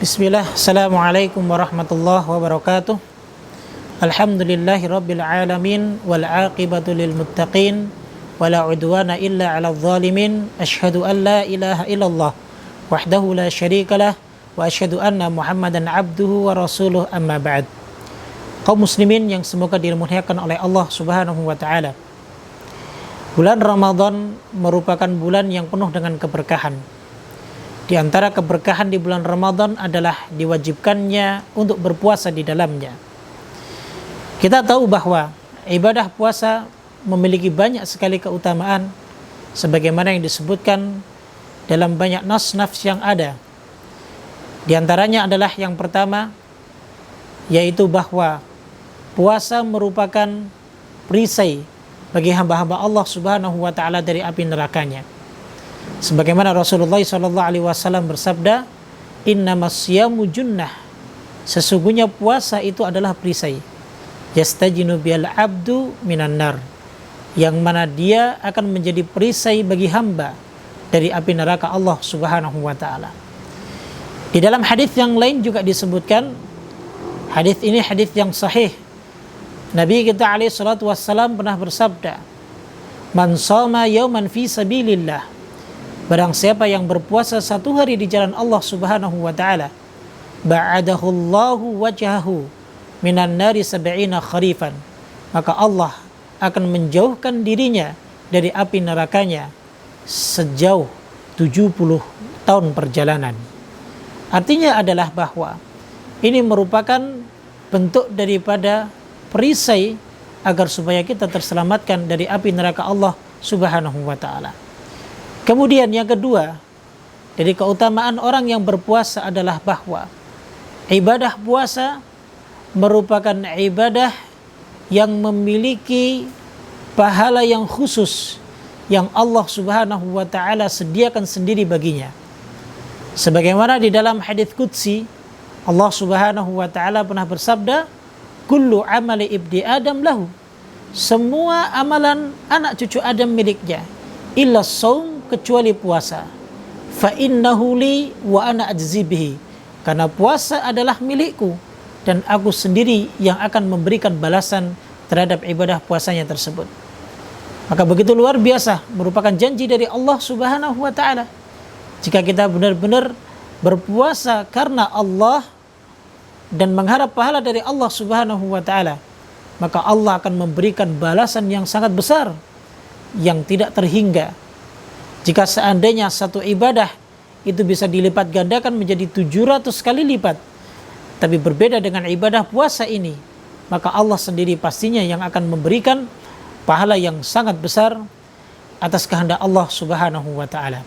Bismillah, Assalamualaikum warahmatullahi wabarakatuh. Alhamdulillahi rabbil alamin, wal aqibatu lil muttaqin, wala udwana illa ala zalimin. Ashhadu an la ilaha illallah wahdahu la syarikalah, wa ashhadu anna Muhammadan abduhu wa rasuluh, amma ba'd. Kaum muslimin yang semoga dimuliakan oleh Allah Subhanahu wa taala. Bulan Ramadan merupakan bulan yang penuh dengan keberkahan. Di antara keberkahan di bulan Ramadan adalah diwajibkannya untuk berpuasa di dalamnya. Kita tahu bahwa ibadah puasa memiliki banyak sekali keutamaan sebagaimana yang disebutkan dalam banyak nas-nas yang ada. Di antaranya adalah yang pertama, yaitu bahwa puasa merupakan perisai bagi hamba-hamba Allah Subhanahu wa taala dari api nerakanya. Sebagaimana Rasulullah SAW bersabda, "Innamas siyamu junnah." Sesungguhnya puasa itu adalah perisai. Yastajinu bil abdu minan nar. Yang mana dia akan menjadi perisai bagi hamba dari api neraka Allah Subhanahu wa taala. Di dalam hadis yang lain juga disebutkan, hadis ini hadis yang sahih. Nabi kita alaihi salatu wassalam pernah bersabda, "Man shoma yauman fi sabilillah." Barang siapa yang berpuasa satu hari di jalan Allah Subhanahu wa taala, ba'adahullahu wajhahu minan nari sab'ina kharifan. Maka Allah akan menjauhkan dirinya dari api nerakanya sejauh 70 tahun perjalanan. Artinya adalah bahwa ini merupakan bentuk daripada perisai agar supaya kita terselamatkan dari api neraka Allah Subhanahu wa taala. Kemudian yang kedua, dari keutamaan orang yang berpuasa adalah bahwa ibadah puasa merupakan ibadah yang memiliki pahala yang khusus yang Allah Subhanahu wa taala sediakan sendiri baginya. Sebagaimana di dalam hadits qudsi, Allah Subhanahu wa taala pernah bersabda, "Kullu amali ibni Adam lahu." Semua amalan anak cucu Adam miliknya, illa shaum, kecuali puasa. Fa innahu li wa ana ajzi bihi. Karena puasa adalah milikku dan aku sendiri yang akan memberikan balasan terhadap ibadah puasanya tersebut. Maka begitu luar biasa merupakan janji dari Allah Subhanahu wa taala. Jika kita benar-benar berpuasa karena Allah dan mengharap pahala dari Allah Subhanahu wa taala, maka Allah akan memberikan balasan yang sangat besar yang tidak terhingga. Jika seandainya satu ibadah itu bisa dilipat gandakan menjadi 700 kali lipat, tapi berbeda dengan ibadah puasa ini, maka Allah sendiri pastinya yang akan memberikan pahala yang sangat besar atas kehendak Allah Subhanahu wa taala.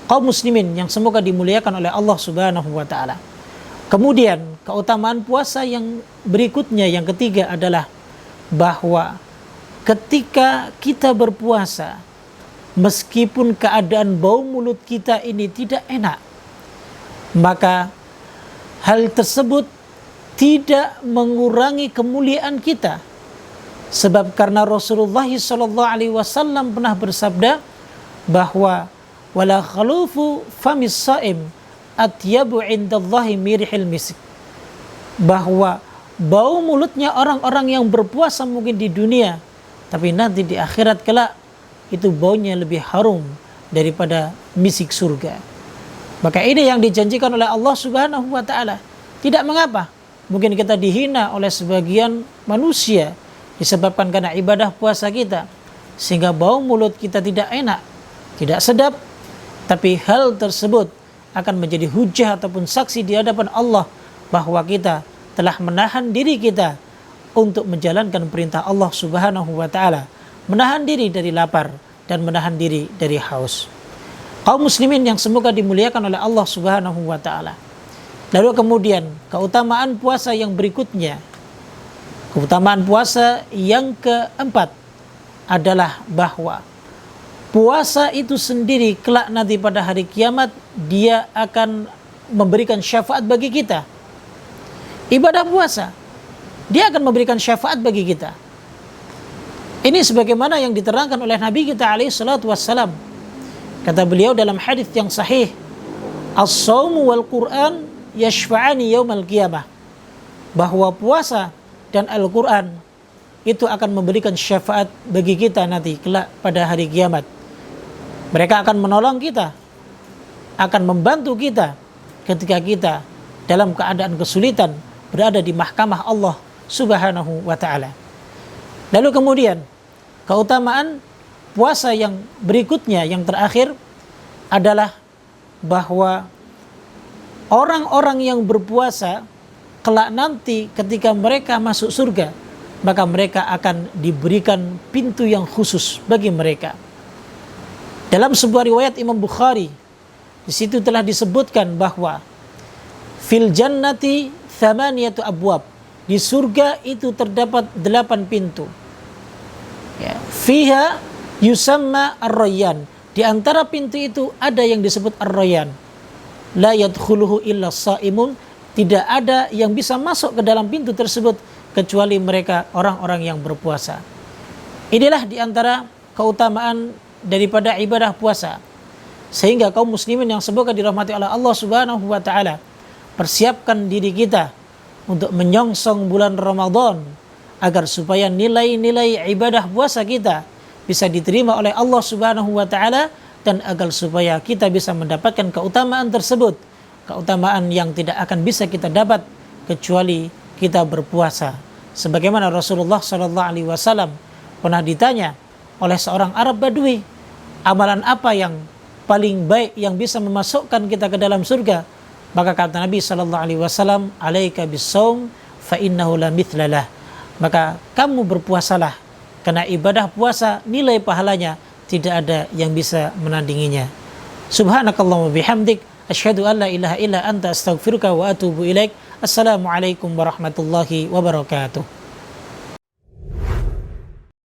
Kaum muslimin yang semoga dimuliakan oleh Allah Subhanahu wa taala. Kemudian keutamaan puasa yang berikutnya, yang ketiga adalah bahwa ketika kita berpuasa, meskipun keadaan bau mulut kita ini tidak enak, maka hal tersebut tidak mengurangi kemuliaan kita. Sebab karena Rasulullah SAW pernah bersabda bahwa wala khalufu famis saim atyabu indallahi mirihil misk. Bahwa bau mulutnya orang-orang yang berpuasa mungkin di dunia, tapi nanti di akhirat kelak itu baunya lebih harum daripada misik surga. Maka ini yang dijanjikan oleh Allah Subhanahu wa taala. Tidak mengapa mungkin kita dihina oleh sebagian manusia disebabkan karena ibadah puasa kita, sehingga bau mulut kita tidak enak, tidak sedap, tapi hal tersebut akan menjadi hujah ataupun saksi di hadapan Allah bahwa kita telah menahan diri kita untuk menjalankan perintah Allah Subhanahu wa taala, menahan diri dari lapar dan menahan diri dari haus. Kaum muslimin yang semoga dimuliakan oleh Allah Subhanahu wa taala. Lalu kemudian keutamaan puasa yang berikutnya, keutamaan puasa yang keempat adalah bahwa puasa itu sendiri kelak nanti pada hari kiamat dia akan memberikan syafaat bagi kita. Ibadah puasa dia akan memberikan syafaat bagi kita. Ini sebagaimana yang diterangkan oleh Nabi kita alaihi salatu wassalam. Kata beliau dalam hadis yang sahih, "As-shaumu wal Qur'an yashfa'ani yaumal qiyamah, bahwa puasa dan Al-Quran itu akan memberikan syafaat bagi kita nanti kelak pada hari kiamat. Mereka akan menolong kita, akan membantu kita ketika kita dalam keadaan kesulitan berada di mahkamah Allah Subhanahu wa ta'ala. Lalu kemudian keutamaan puasa yang berikutnya, yang terakhir adalah bahwa orang-orang yang berpuasa kelak nanti ketika mereka masuk surga, maka mereka akan diberikan pintu yang khusus bagi mereka. Dalam sebuah riwayat Imam Bukhari, di situ telah disebutkan bahwa fil jannati thamaniyatu abwab, di surga itu terdapat 8 pintu. Ya, fiha yusamma ar-rayyan, di antara pintu itu ada yang disebut ar-rayyan. La yadkhuluhu illa shaimun, tidak ada yang bisa masuk ke dalam pintu tersebut kecuali mereka orang-orang yang berpuasa. Inilah di antara keutamaan daripada ibadah puasa. Sehingga kaum muslimin yang semoga dirahmati oleh Allah Subhanahu wa taala, persiapkan diri kita untuk menyongsong bulan Ramadan agar supaya nilai-nilai ibadah puasa kita bisa diterima oleh Allah Subhanahu wa taala, dan agar supaya kita bisa mendapatkan keutamaan tersebut, keutamaan yang tidak akan bisa kita dapat kecuali kita berpuasa. Sebagaimana Rasulullah SAW pernah ditanya oleh seorang Arab Badui, amalan apa yang paling baik yang bisa memasukkan kita ke dalam surga? Maka kata Nabi SAW, alaika bis-shaum fa innahu la mithlalah. Maka kamu berpuasalah, karena ibadah puasa nilai pahalanya tidak ada yang bisa menandinginya. Subhanakallahumma bihamdik, asyhadu an la ilaha illa anta astaghfiruka wa atubu ilaik. Assalamualaikum warahmatullahi wabarakatuh.